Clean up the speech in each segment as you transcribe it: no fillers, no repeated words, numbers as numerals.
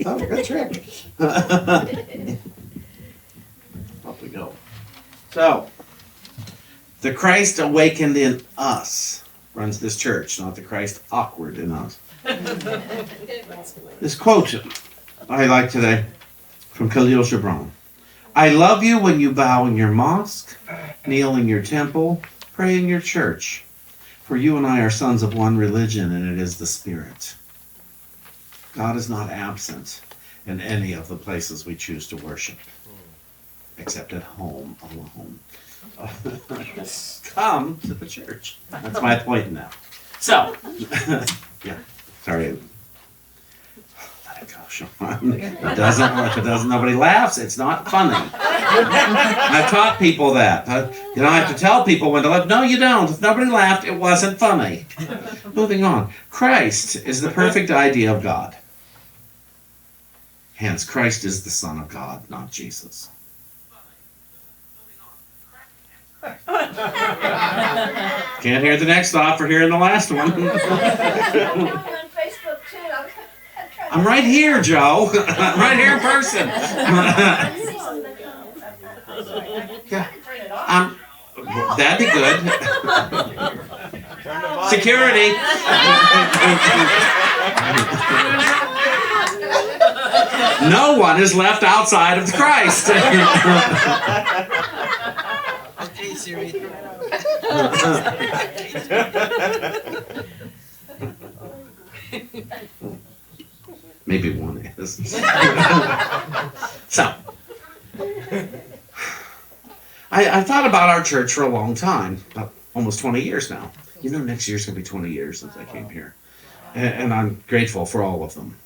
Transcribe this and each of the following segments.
Oh, good trick. Up we go. So, the Christ awakened in us runs this church, not the Christ awkward in us. This quote I like today from Khalil Gibran. I love you when you bow in your mosque, kneel in your temple, pray in your church. For you and I are sons of one religion, and it is the Spirit. God is not absent in any of the places we choose to worship, except at home alone. Come to the church. That's my point now. So, yeah, sorry. Let it go, Shawn. It doesn't, nobody laughs, it's not funny. I've taught people that. You don't have to tell people when to laugh. No, you don't. If nobody laughed, it wasn't funny. Moving on. Christ is the perfect idea of God. Hence, Christ is the Son of God, not Jesus. Can't hear the next thought for hearing the last one. I'm right here, Joe. I'm right here in person. Yeah. That'd be good. Security. No one is left outside of Christ. Okay, Siri. Maybe one is. So, I thought about our church for a long time, about almost 20 years now. You know, next year's going to be 20 years since I came here. And I'm grateful for all of them.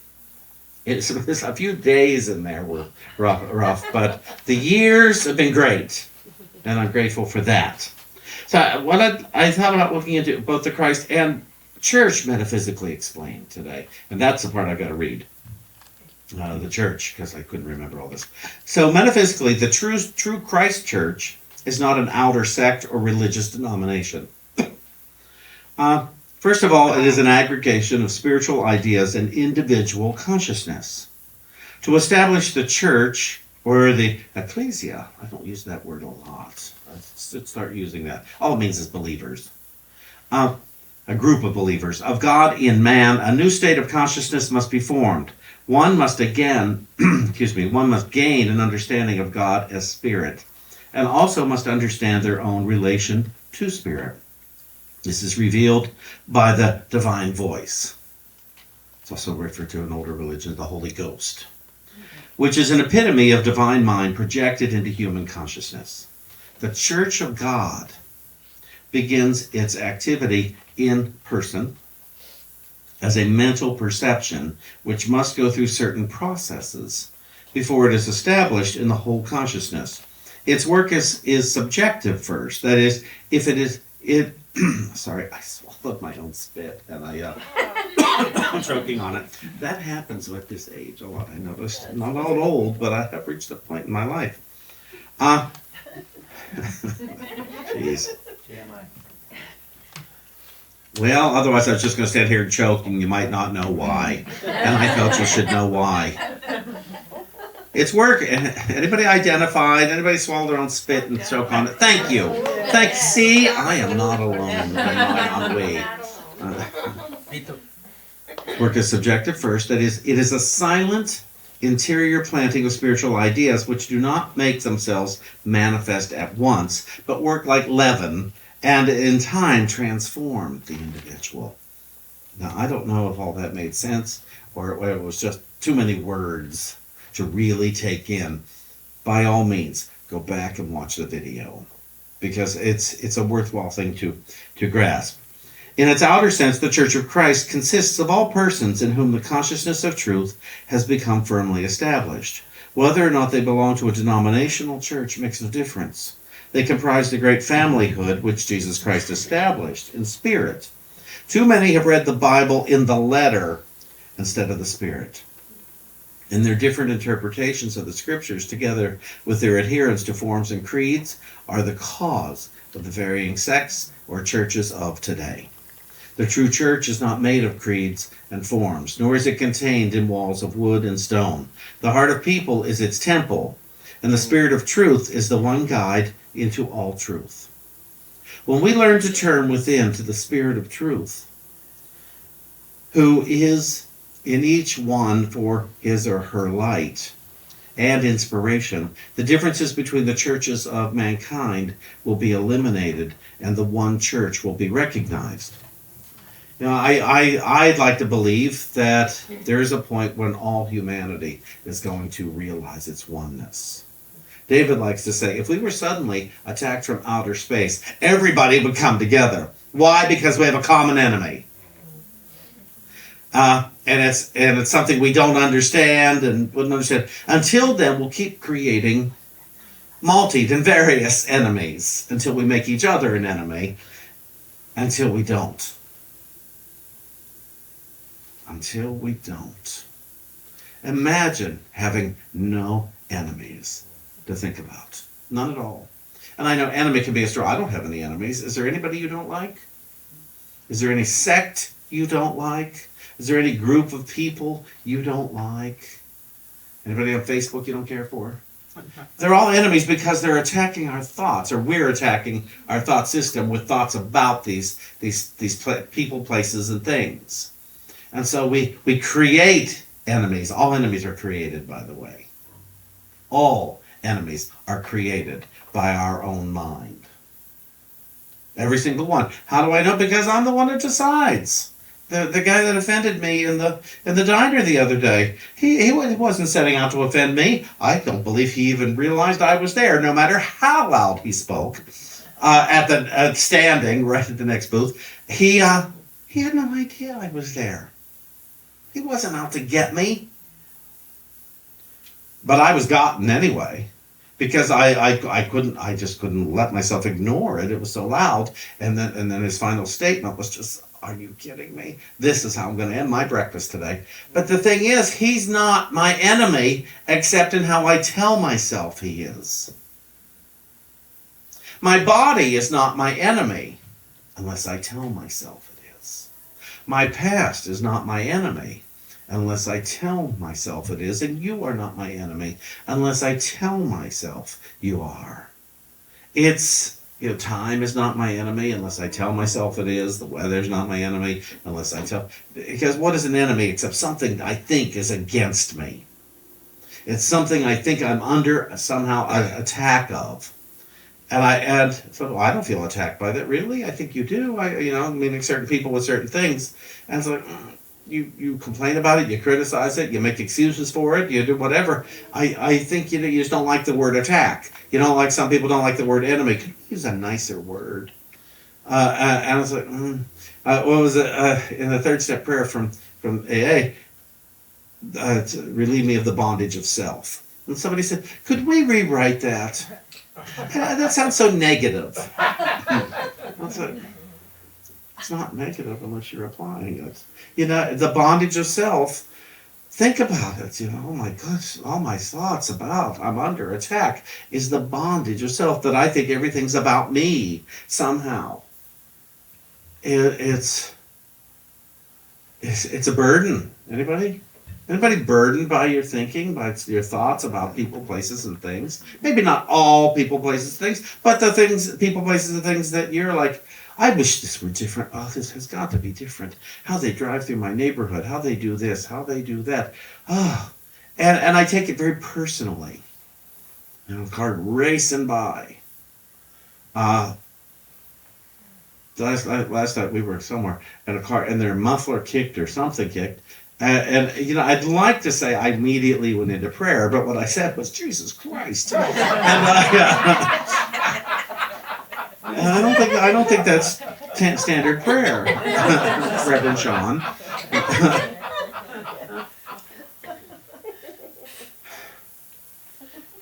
It's a few days in there were rough, but the years have been great. And I'm grateful for that. So what I thought about looking into both the Christ and church metaphysically explained today. And that's the part I've got to read. The church, because I couldn't remember all this. So metaphysically, the true Christ church is not an outer sect or religious denomination. First of all, it is an aggregation of spiritual ideas and individual consciousness. To establish the church, or the ecclesia, I don't use that word a lot. I should start using that. All it means is believers. A group of believers. Of God in man, a new state of consciousness must be formed. One must gain an understanding of God as spirit, and also must understand their own relation to spirit. This is revealed by the divine voice. It's also referred to in older religions, the Holy Ghost, which is an epitome of divine mind projected into human consciousness. The Church of God begins its activity in person as a mental perception which must go through certain processes before it is established in the whole consciousness. Its work is subjective first. That is, if it is, sorry, I swallowed my own spit and I'm choking on it. That happens with this age a lot, I noticed. Not all old, but I have reached a point in my life. Jeez. Well, otherwise I was just going to stand here and choke, and you might not know why. And I felt you should know why. It's work. Anybody identified? Anybody swallow their own spit and choke on it? Thank you. See, I am not alone. Work is subjective first. That is, it is a silent interior planting of spiritual ideas which do not make themselves manifest at once, but work like leaven and in time transform the individual. Now, I don't know if all that made sense or it was just too many words to really take in. By all means, go back and watch the video because it's a worthwhile thing to grasp. In its outer sense, the Church of Christ consists of all persons in whom the consciousness of truth has become firmly established. Whether or not they belong to a denominational church makes no difference. They comprise the great familyhood which Jesus Christ established in spirit. Too many have read the Bible in the letter instead of the spirit. And their different interpretations of the scriptures, together with their adherence to forms and creeds, are the cause of the varying sects or churches of today. The true church is not made of creeds and forms, nor is it contained in walls of wood and stone. The heart of people is its temple, and the Spirit of truth is the one guide into all truth. When we learn to turn within to the Spirit of truth, who is in each one for his or her light and inspiration, the differences between the churches of mankind will be eliminated and the one church will be recognized. You know, I'd like to believe that there is a point when all humanity is going to realize its oneness. David likes to say, if we were suddenly attacked from outer space, everybody would come together. Why? Because we have a common enemy. And it's something we don't understand and wouldn't understand. Until then, we'll keep creating multi and various enemies until we make each other an enemy, until we don't. Until we don't. Imagine having no enemies to think about. None at all. And I know enemy can be a strong. I don't have any enemies. Is there anybody you don't like? Is there any sect you don't like? Is there any group of people you don't like? Anybody on Facebook you don't care for? They're all enemies because they're attacking our thoughts, or we're attacking our thought system with thoughts about these people, places, and things. And so we create enemies. All enemies are created, by the way. All enemies are created by our own mind. Every single one. How do I know? Because I'm the one that decides. The guy that offended me in the diner the other day, he wasn't setting out to offend me. I don't believe he even realized I was there, no matter how loud he spoke. Standing right at the next booth, he had no idea I was there. He wasn't out to get me. But I was gotten anyway, because I just couldn't let myself ignore it. It was so loud. And then his final statement was just, are you kidding me? This is how I'm going to end my breakfast today. But the thing is, he's not my enemy, except in how I tell myself he is. My body is not my enemy, unless I tell myself it is. My past is not my enemy, unless I tell myself it is. And you are not my enemy, unless I tell myself you are. Time is not my enemy unless I tell myself it is. The weather's not my enemy unless I tell. Because what is an enemy except something I think is against me? It's something I think I'm under somehow an attack of. So I don't feel attacked by that. Really? I think you do. Meaning certain people with certain things. And it's like, you complain about it, you criticize it, you make excuses for it, you do whatever. I think you just don't like the word attack. You don't like, some people don't like the word enemy. Could you use a nicer word? And I was like, what was it in the third step prayer from AA? To relieve me of the bondage of self. And somebody said, could we rewrite that? That sounds so negative. I was like, it's not negative unless you're applying it. The bondage of self, think about it. Oh my gosh, all my thoughts about I'm under attack is the bondage of self, that I think everything's about me somehow. It's a burden. Anybody burdened by your thinking, by your thoughts about people, places, and things? Maybe not all people, places, and things, but the things, people, places, and things that you're like, I wish this were different. Oh, this has got to be different. How they drive through my neighborhood, how they do this, how they do that. Oh, and I take it very personally. A car racing by. Last night we were somewhere in a car, and their muffler kicked or something kicked. And I'd like to say I immediately went into prayer, but what I said was, Jesus Christ. And I don't think that's standard prayer, Reverend Shawn.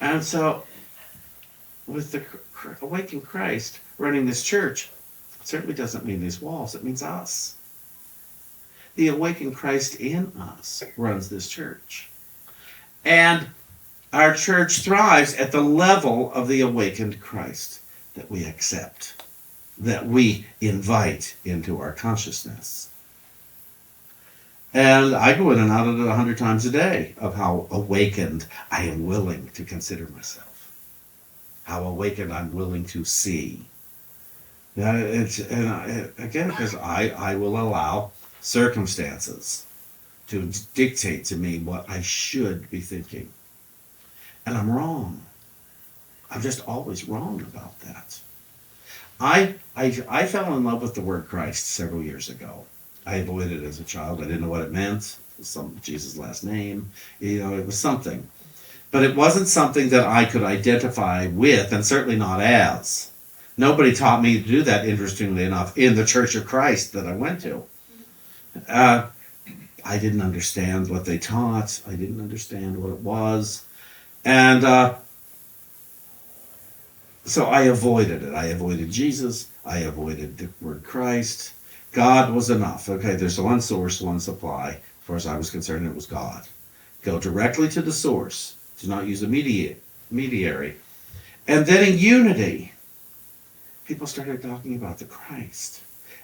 And so, with the awakened Christ running this church, it certainly doesn't mean these walls. It means us. The awakened Christ in us runs this church. And our church thrives at the level of the awakened Christ that we accept. that we invite into our consciousness. And I go in and out of it 100 times a day of how awakened I am willing to consider myself, how awakened I'm willing to see. Yeah, again, because I will allow circumstances to dictate to me what I should be thinking. And I'm wrong. I'm just always wrong about that. I fell in love with the word Christ several years ago. I avoided it as a child. I didn't know what it meant. It was some Jesus' last name. It was something. But it wasn't something that I could identify with, and certainly not as. Nobody taught me to do that, interestingly enough, in the Church of Christ that I went to. I didn't understand what they taught. I didn't understand what it was. And so I avoided it. I avoided Jesus. I avoided the word Christ. God was enough. Okay, there's one source, one supply. As far as I was concerned, it was God. Go directly to the source. Do not use a mediary. And then in unity, people started talking about the Christ.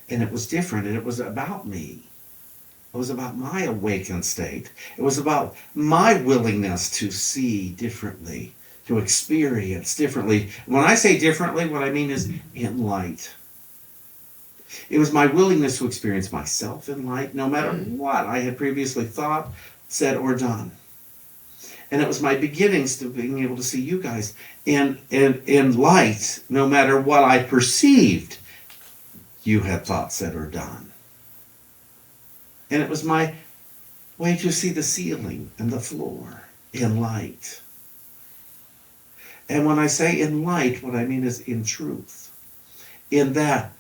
And it was different, and it was about me. It was about my awakened state. It was about my willingness to see differently, to experience differently. When I say differently, what I mean is in light. It was my willingness to experience myself in light, no matter what I had previously thought, said, or done. And it was my beginnings to being able to see you guys in light, no matter what I perceived you had thought, said, or done. And it was my way to see the ceiling and the floor in light. And when I say in light, what I mean is in truth. In that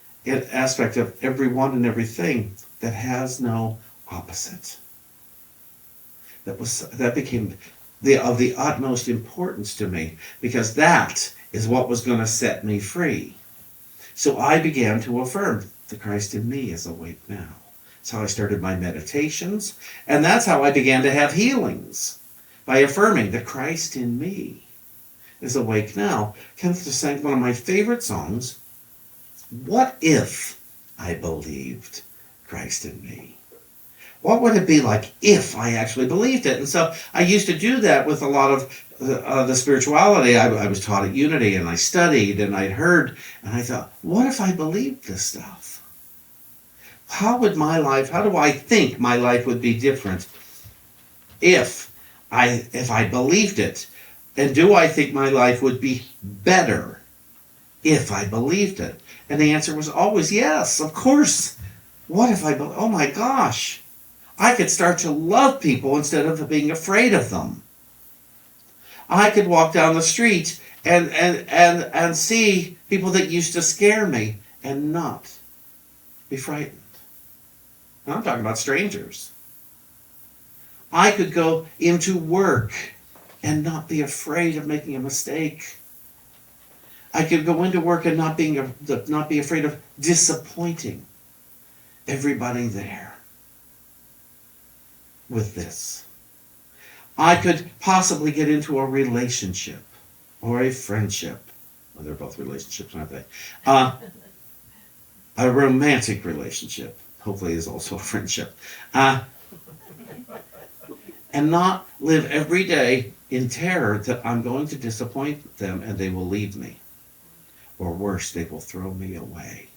aspect of everyone and everything that has no opposite. That became of the utmost importance to me, because that is what was going to set me free. So I began to affirm the Christ in me is awake now. That's how I started my meditations, and that's how I began to have healings, by affirming the Christ in me is awake now. Kenneth just sang one of my favorite songs, What If I Believed Christ in Me? What would it be like if I actually believed it? And so I used to do that with a lot of the spirituality. I was taught at U-nity, and I studied, and I'd heard, and I thought, what if I believed this stuff? How do I think my life would be different if I believed it? And do I think my life would be better if I believed it? And the answer was always yes, of course. What if oh my gosh, I could start to love people instead of being afraid of them. I could walk down the street and see people that used to scare me and not be frightened. And I'm talking about strangers. I could go into work and not be afraid of making a mistake. I could go into work and not be afraid of disappointing everybody there with this. I could possibly get into a relationship or a friendship. Well, they're both relationships, aren't they? A romantic relationship, hopefully, is also a friendship. And not live every day in terror that I'm going to disappoint them and they will leave me. Or worse, they will throw me away.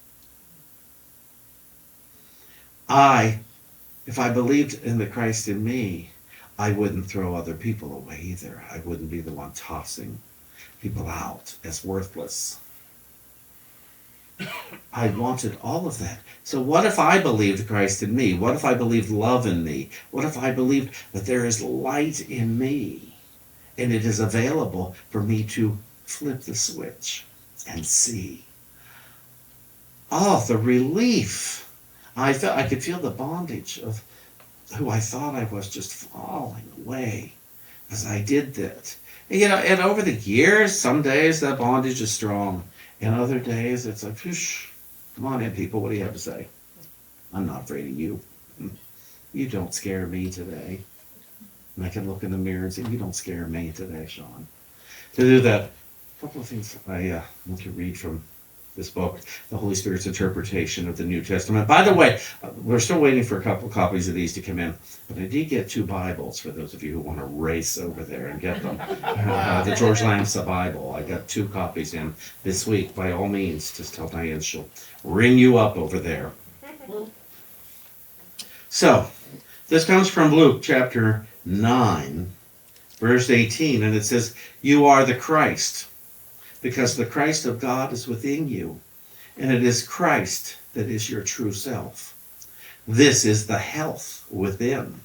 If I believed in the Christ in me, I wouldn't throw other people away either. I wouldn't be the one tossing people out as worthless. I wanted all of that. So what if I believed Christ in me? What if I believed love in me? What if I believed that there is light in me and it is available for me to flip the switch and see? Oh, the relief. I could feel the bondage of who I thought I was just falling away as I did that. And over the years, some days that bondage is strong. And other days, it's like, whoosh, come on in, people. What do you have to say? I'm not afraid of you. You don't scare me today. And I can look in the mirror and say, you don't scare me today, Shawn. To do that, a couple of things I want to read from this book, the Holy Spirit's interpretation of the New Testament. By the way, we're still waiting for a couple of copies of these to come in, but I did get 2 Bibles for those of you who want to race over there and get them. The George Lamsa Bible. I got 2 copies in this week. By all means, just tell Diane she'll ring you up over there. So, this comes from Luke chapter 9, verse 18, and it says, "You are the Christ, because the Christ of God is within you, and it is Christ that is your true self. This is the health within."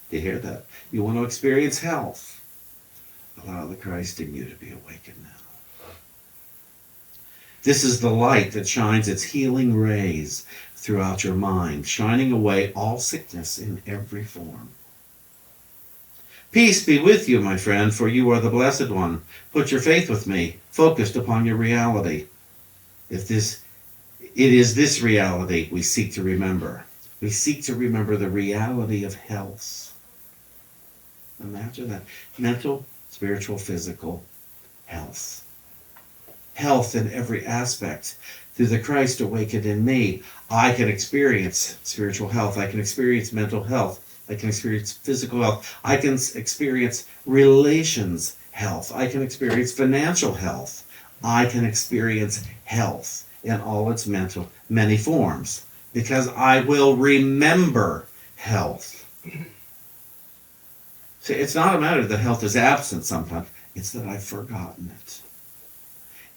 You hear that? You want to experience health? Allow the Christ in you to be awakened now. This is the light that shines its healing rays throughout your mind, shining away all sickness in every form. Peace be with you, my friend, for you are the Blessed One. Put your faith with me, focused upon your reality. It is this reality we seek to remember. We seek to remember the reality of health. Imagine that. Mental, spiritual, physical health. Health in every aspect. Through the Christ awakened in me, I can experience spiritual health. I can experience mental health. I can experience physical health. I can experience relations health. I can experience financial health. I can experience health in all its many forms, because I will remember health. See, it's not a matter that health is absent sometimes. It's that I've forgotten it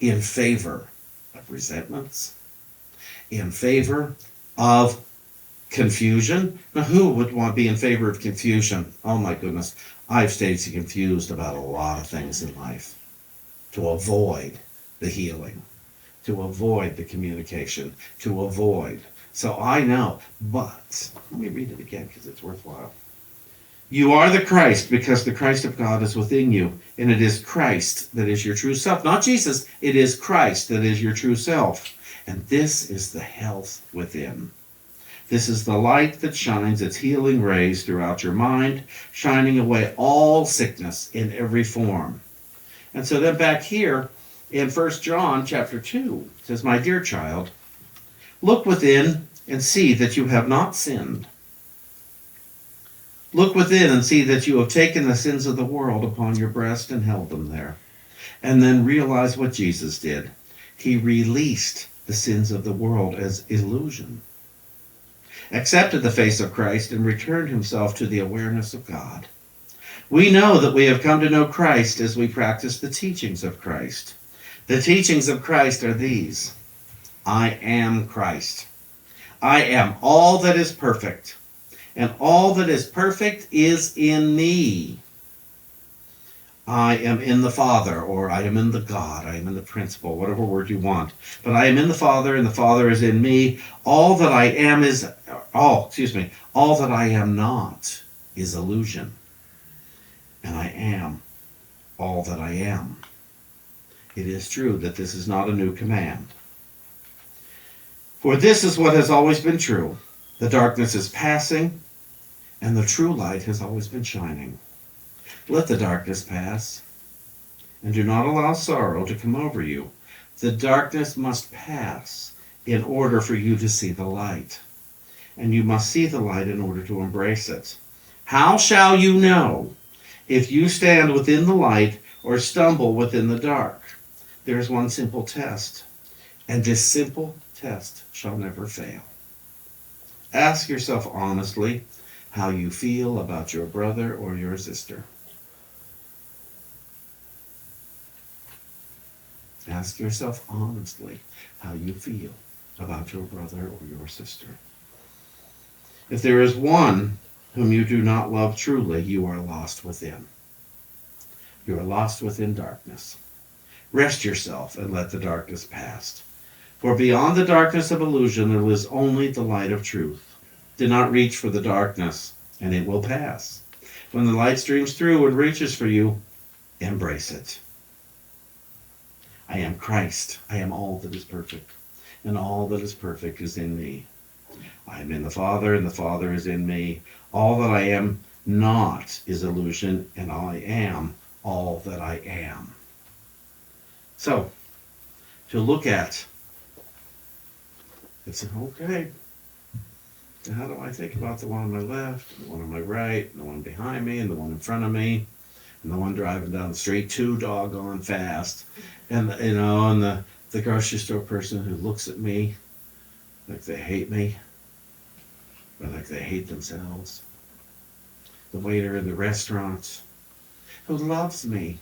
in favor of resentments, in favor of confusion. Now, who would want to be in favor of confusion? Oh my goodness. I've stayed confused about a lot of things in life to avoid the healing, to avoid the communication, to avoid. So I know, but let me read it again because it's worthwhile. You are the Christ because the Christ of God is within you, and it is Christ that is your true self. Not Jesus, it is Christ that is your true self. And this is the health within. This is the light that shines its healing rays throughout your mind, shining away all sickness in every form. And so then back here in 1 John chapter 2, it says, "My dear child, look within and see that you have not sinned. Look within and see that you have taken the sins of the world upon your breast and held them there. And then realize what Jesus did. He released the sins of the world as illusion, accepted the face of Christ, and returned himself to the awareness of God. We know that we have come to know Christ as we practice the teachings of Christ. The teachings of Christ are these: I am Christ. I am all that is perfect, and all that is perfect is in me. I am in the Father, or I am in the God, I am in the principle, whatever word you want. But I am in the Father, and the Father is in me. All that I am all that I am not is illusion. And I am all that I am. It is true that this is not a new command. For this is what has always been true. The darkness is passing, and the true light has always been shining. Let the darkness pass, and do not allow sorrow to come over you. The darkness must pass in order for you to see the light, and you must see the light in order to embrace it. How shall you know if you stand within the light or stumble within the dark? There is one simple test, and this simple test shall never fail. Ask yourself honestly how you feel about your brother or your sister. Ask yourself honestly how you feel about your brother or your sister. If there is one whom you do not love truly, you are lost within. You are lost within darkness. Rest yourself and let the darkness pass. For beyond the darkness of illusion, there is only the light of truth. Do not reach for the darkness, and it will pass. When the light streams through and reaches for you, embrace it. I am Christ. I am all that is perfect, and all that is perfect is in me. I am in the Father, and the Father is in me. All that I am not is illusion, and I am all that I am. So, to look at I said, okay. So how do I think about the one on my left, the one on my right, the one behind me, and the one in front of me, and the one driving down the street too doggone fast, and and the grocery store person who looks at me like they hate me, or like they hate themselves, the waiter in the restaurant who loves me,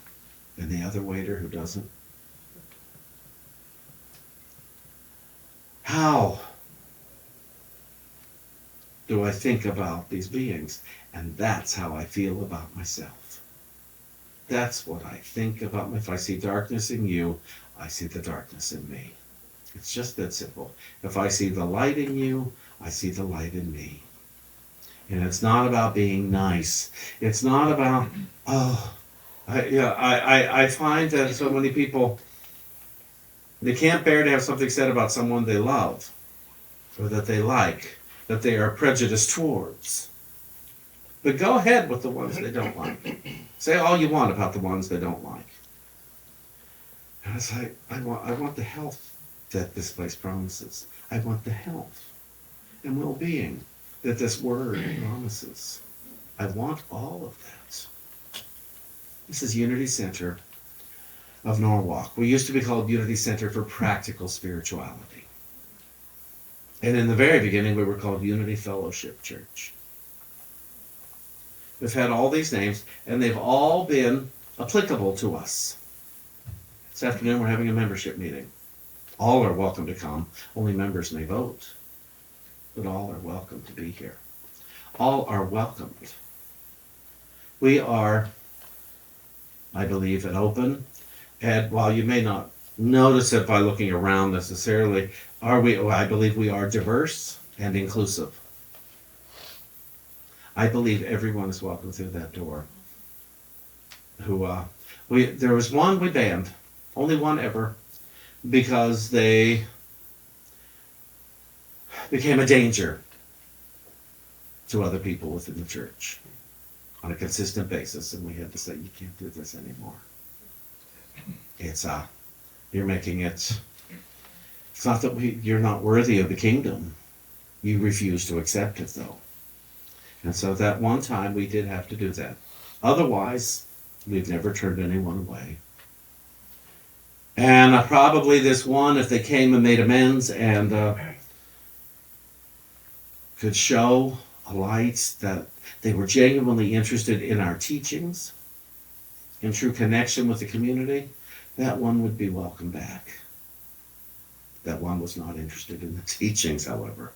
and the other waiter who doesn't. How do I think about these beings? And that's how I feel about myself. That's what I think about. If I see darkness in you, I see the darkness in me. It's just that simple. If I see the light in you, I see the light in me. And it's not about being nice. It's not about, I find that so many people, they can't bear to have something said about someone they love or that they like, that they are prejudiced towards. But go ahead with the ones they don't like. Say all you want about the ones they don't like. And it's like, I want the health that this place promises. I want the health and well-being that this word promises. I want all of that. This is Unity Center of Norwalk. We used to be called Unity Center for Practical Spirituality. And in the very beginning, we were called Unity Fellowship Church. We've had all these names, and they've all been applicable to us. This afternoon, we're having a membership meeting. All are welcome to come. Only members may vote. But all are welcome to be here. All are welcomed. We are, I believe, an open, and while you may not notice it by looking around necessarily, I believe we are diverse and inclusive. I believe everyone is welcome through that door. There was one we banned, only one ever, because they became a danger to other people within the church on a consistent basis, and we had to say, you can't do this anymore. You're making it, it's not that you're not worthy of the kingdom. You refuse to accept it, though. And so that one time we did have to do that. Otherwise, we've never turned anyone away. And probably this one, if they came and made amends and could show a light that they were genuinely interested in our teachings, in true connection with the community, that one would be welcome back. That one was not interested in the teachings, however,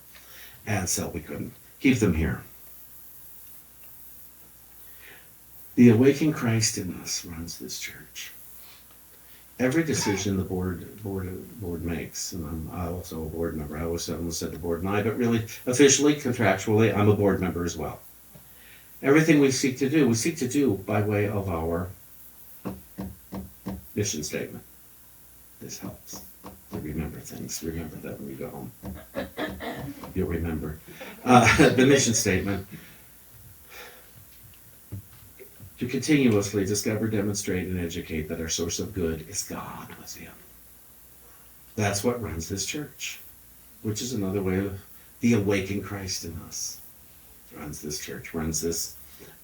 and so we couldn't keep them here. The awakened Christ in us runs this church. Every decision the board makes, and I'm also a board member. I always said the board and I, but really, officially, contractually, I'm a board member as well. Everything we seek to do by way of our mission statement. This helps to remember things. Remember that when we go home. You'll remember. The mission statement. To continuously discover, demonstrate, and educate that our source of good is God within. That's what runs this church, which is another way of the awakened Christ in us. Runs this church, runs this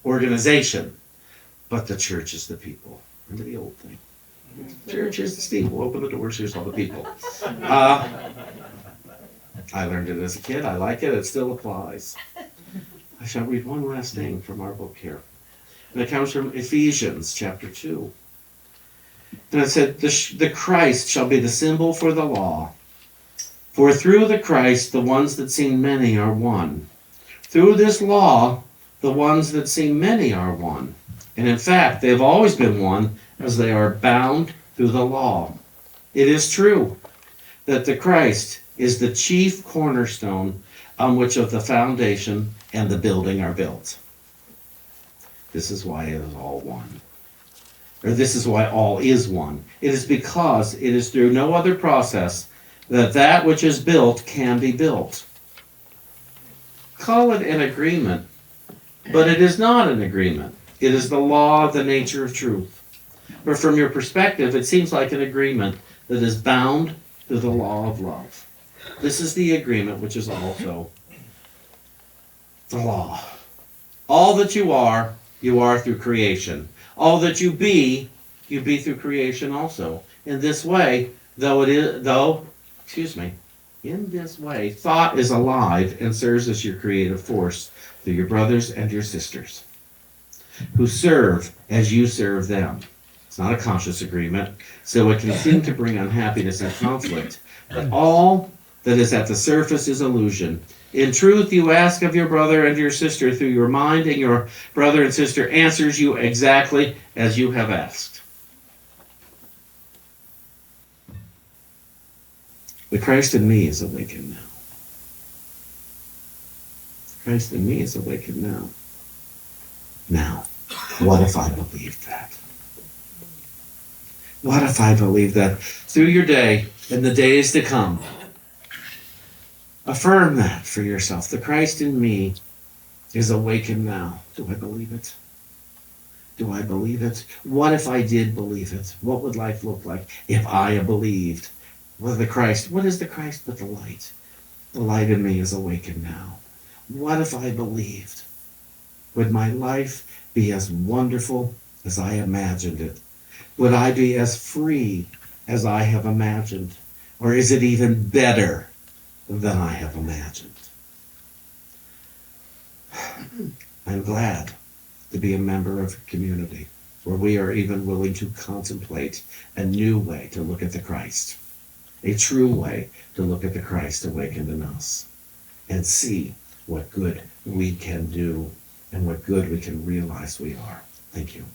organization, but the church is the people. Remember the old thing? Church is the steeple. Open the doors, here's all the people. I learned it as a kid. I like it. It still applies. I shall read one last thing from our book here. And it comes from Ephesians chapter 2. And it said, the Christ shall be the symbol for the law. For through the Christ, the ones that seem many are one. Through this law, the ones that seem many are one. And in fact, they have always been one, as they are bound through the law. It is true that the Christ is the chief cornerstone on which of the foundation and the building are built. This is why it is all one. Or this is why all is one. It is because it is through no other process that which is built can be built. Call it an agreement, but it is not an agreement. It is the law of the nature of truth. But from your perspective, it seems like an agreement that is bound to the law of love. This is the agreement, which is also the law. All that you are through creation. All that you be through creation also. In this way, in this way, thought is alive and serves as your creative force through your brothers and your sisters, who serve as you serve them. It's not a conscious agreement, so it can seem to bring unhappiness and conflict. But all that is at the surface is illusion. In truth, you ask of your brother and your sister through your mind, and your brother and sister answers you exactly as you have asked. The Christ in me is awakened now. Christ in me is awakened now. Now, what if I believed that? What if I believed that through your day and the days to come? Affirm that for yourself. The Christ in me is awakened now. Do I believe it? Do I believe it? What if I did believe it? What would life look like if I believed? What is the Christ but the light? The light in me is awakened now. What if I believed? Would my life be as wonderful as I imagined it? Would I be as free as I have imagined? Or is it even better than I have imagined? I'm glad to be a member of a community where we are even willing to contemplate a new way to look at the Christ, a true way to look at the Christ awakened in us, and see what good we can do and what good we can realize we are. Thank you.